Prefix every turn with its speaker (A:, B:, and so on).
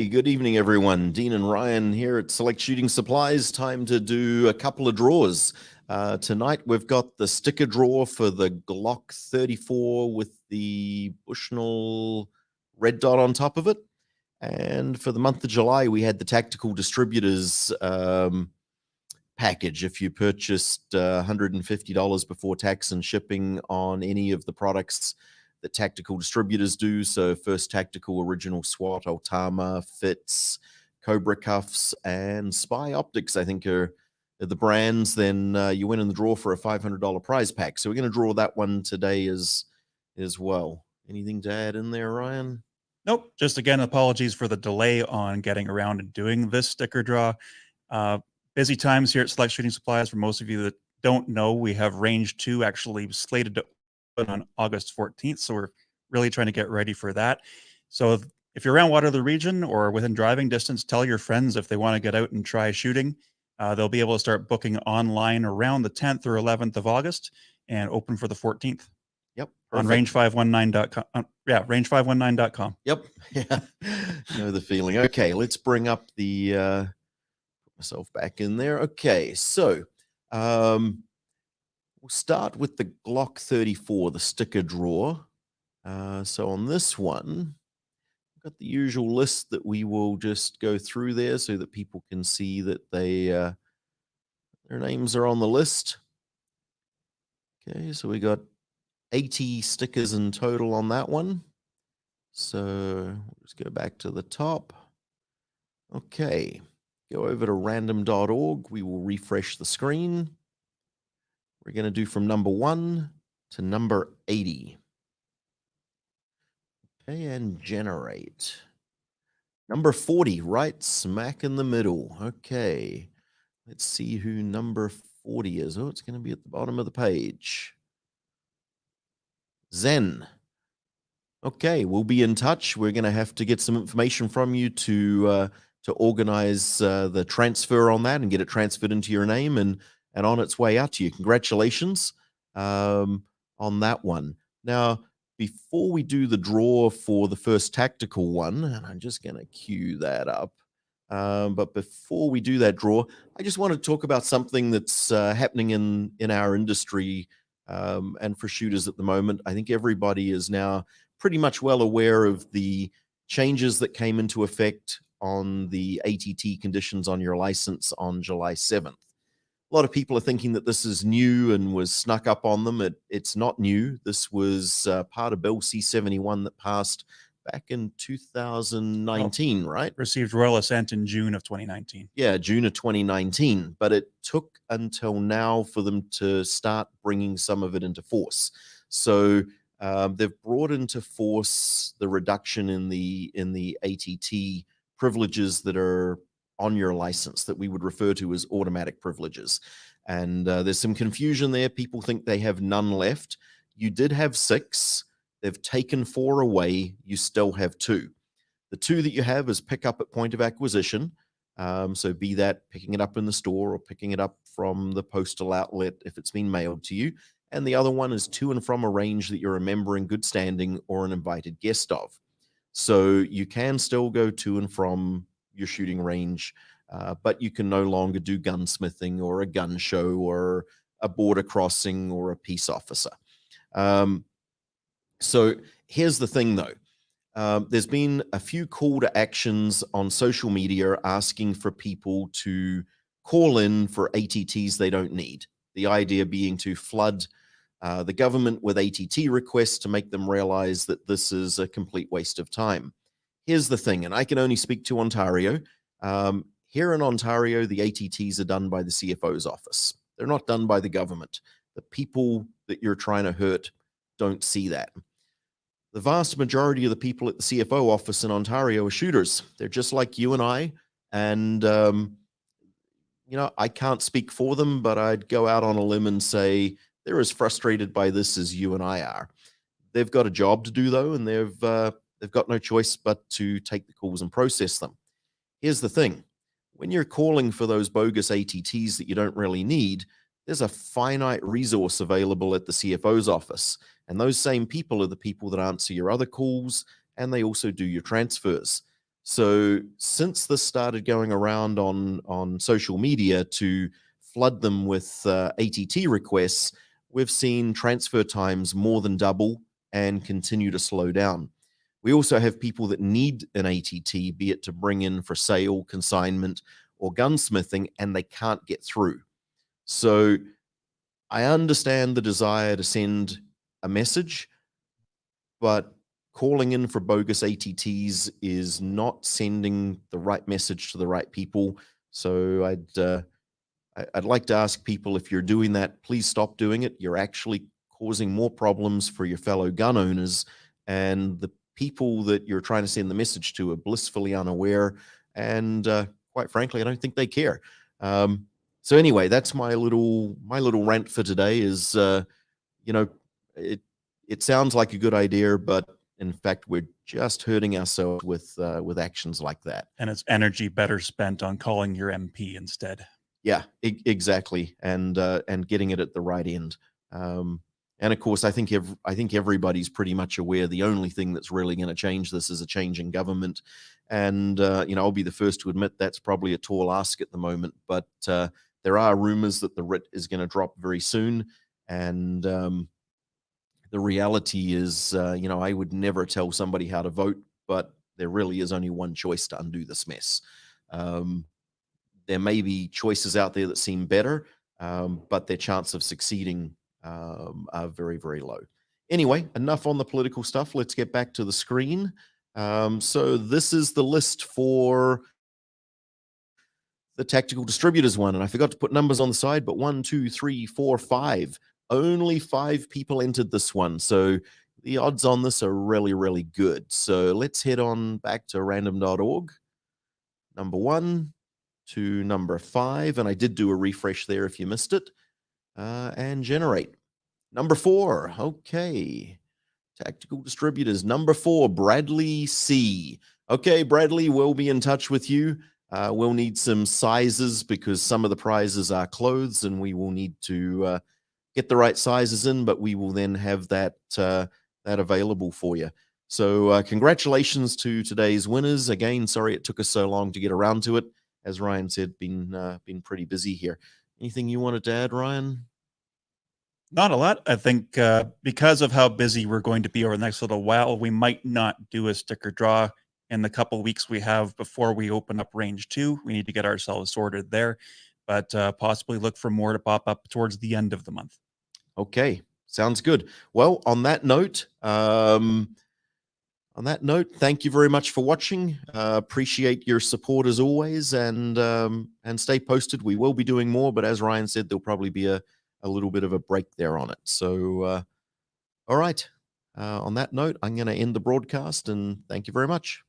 A: Hey, good evening, everyone. Dean and Ryan here at Select Shooting Supplies. Time to do a couple of draws. Tonight, we've got the sticker draw for the Glock 34 with the Bushnell red dot on top of it. And for the month of July, we had the Tactical Distributors package. If you purchased $150 before tax and shipping on any of the products that Tactical Distributors do, so First Tactical, Original SWAT, Altama, Fitz, Cobra Cuffs, and Spy Optics, I think are the brands, then you win in the draw for a $500 prize pack. So we're going to draw that one today as well. Anything to add in there, Ryan?
B: Nope. Just again, apologies for the delay on getting around and doing this sticker draw. Busy times here at Select Shooting Supplies. For most of you that don't know, we have Range 2 actually slated to open on August 14th. So we're really trying to get ready for that. So if you're around Waterloo region or within driving distance, tell your friends if they want to get out and try shooting. They'll be able to start booking online around the 10th or 11th of August and open for the 14th.
A: Yep.
B: Perfect. On range519.com. Yeah, range519.com.
A: Yep. Yeah. Know the feeling. Okay, let's bring up the put myself back in there. Okay, so we'll start with the Glock 34, the sticker draw. So on this one, I've got the usual list that we will just go through there so that people can see that they their names are on the list. Okay, so we got 80 stickers in total on that one. So we'll just go back to the top. Okay, go over to random.org. We will refresh the screen. We're going to do from number 1 to number 80. Okay, and generate. Number 40, right smack in the middle. Okay, let's see who number 40 is. Oh, it's going to be at the bottom of the page. Zen. Okay, we'll be in touch. We're going to have to get some information from you to organize the transfer on that and get it transferred into your name and on its way out to you. Congratulations on that one. Now, before we do the draw for the first tactical one, and I'm just going to cue that up, but before we do that draw, I just want to talk about something that's happening in our industry and for shooters at the moment. I think everybody is now pretty much well aware of the changes that came into effect on the ATT conditions on your license on July 7th. A lot of people are thinking that this is new and was snuck up on them. It's not new. This was part of Bill C-71 that passed back in 2019, right?
B: Received royal assent in June of 2019.
A: Yeah, June of 2019. But it took until now for them to start bringing some of it into force. So they've brought into force the reduction in the ATT privileges that are on your license that we would refer to as automatic privileges. And there's some confusion there. People think they have none left. You did have 6. They've taken 4 away. You still have 2. The 2 that you have is pick up at point of acquisition. So be that picking it up in the store or picking it up from the postal outlet if it's been mailed to you. And the other one is to and from a range that you're a member in good standing or an invited guest of. So you can still go to and from your shooting range, but you can no longer do gunsmithing or a gun show or a border crossing or a peace officer. So here's the thing, though. There's been a few call to actions on social media asking for people to call in for ATTs they don't need. The idea being to flood the government with ATT requests to make them realize that this is a complete waste of time. Here's the thing, and I can only speak to Ontario. Here in Ontario, the ATTs are done by the CFO's office. They're not done by the government. The people that you're trying to hurt don't see that. The vast majority of the people at the CFO office in Ontario are shooters. They're just like you and I. And, you know, I can't speak for them, but I'd go out on a limb and say they're as frustrated by this as you and I are. They've got a job to do, though, and they've got no choice but to take the calls and process them. Here's the thing. When you're calling for those bogus ATTs that you don't really need, there's a finite resource available at the CFO's office. And those same people are the people that answer your other calls, and they also do your transfers. So since this started going around on social media to flood them with ATT requests, we've seen transfer times more than double and continue to slow down. We also have people that need an ATT, be it to bring in for sale, consignment, or gunsmithing, and they can't get through. So I understand the desire to send a message, but calling in for bogus ATTs is not sending the right message to the right people. So I'd like to ask people, if you're doing that, please stop doing it. You're actually causing more problems for your fellow gun owners, and the people that you're trying to send the message to are blissfully unaware. And quite frankly, I don't think they care. So anyway, that's my little rant for today. Is you know, it sounds like a good idea, but in fact, we're just hurting ourselves with actions like that.
B: And it's energy better spent on calling your MP instead.
A: Yeah, exactly, and getting it at the right end. And of course, I think everybody's pretty much aware the only thing that's really going to change this is a change in government. And I'll be the first to admit that's probably a tall ask at the moment, but there are rumors that the writ is going to drop very soon. And the reality is, I would never tell somebody how to vote, but there really is only one choice to undo this mess. There may be choices out there that seem better, but their chance of succeeding are very, very low. Anyway, enough on the political stuff. Let's get back to the screen. So this is the list for the Tactical Distributors one, and I forgot to put numbers on the side, but 1, 2, 3, 4, 5. Only 5 people entered this one, so the odds on this are really, really good. So let's head on back to random.org. Number 1 to number 5, and I did do a refresh there if you missed it, and generate. Number 4, okay. Tactical Distributors, number 4, Bradley C. Okay, Bradley, we'll be in touch with you. We'll need some sizes because some of the prizes are clothes, and we will need to get the right sizes in, but we will then have that available for you. So congratulations to today's winners. Again, sorry it took us so long to get around to it. As Ryan said, been pretty busy here. Anything you wanted to add, Ryan?
B: Not a lot. I think because of how busy we're going to be over the next little while, we might not do a sticker draw in the couple weeks we have before we open up range 2. We need to get ourselves sorted there, but possibly look for more to pop up towards the end of the month.
A: Okay, sounds good. Well, on that note, thank you very much for watching. Appreciate your support as always, and stay posted. We will be doing more, but as Ryan said, there'll probably be a little bit of a break there on it. So, all right. On that note, I'm going to end the broadcast, and thank you very much.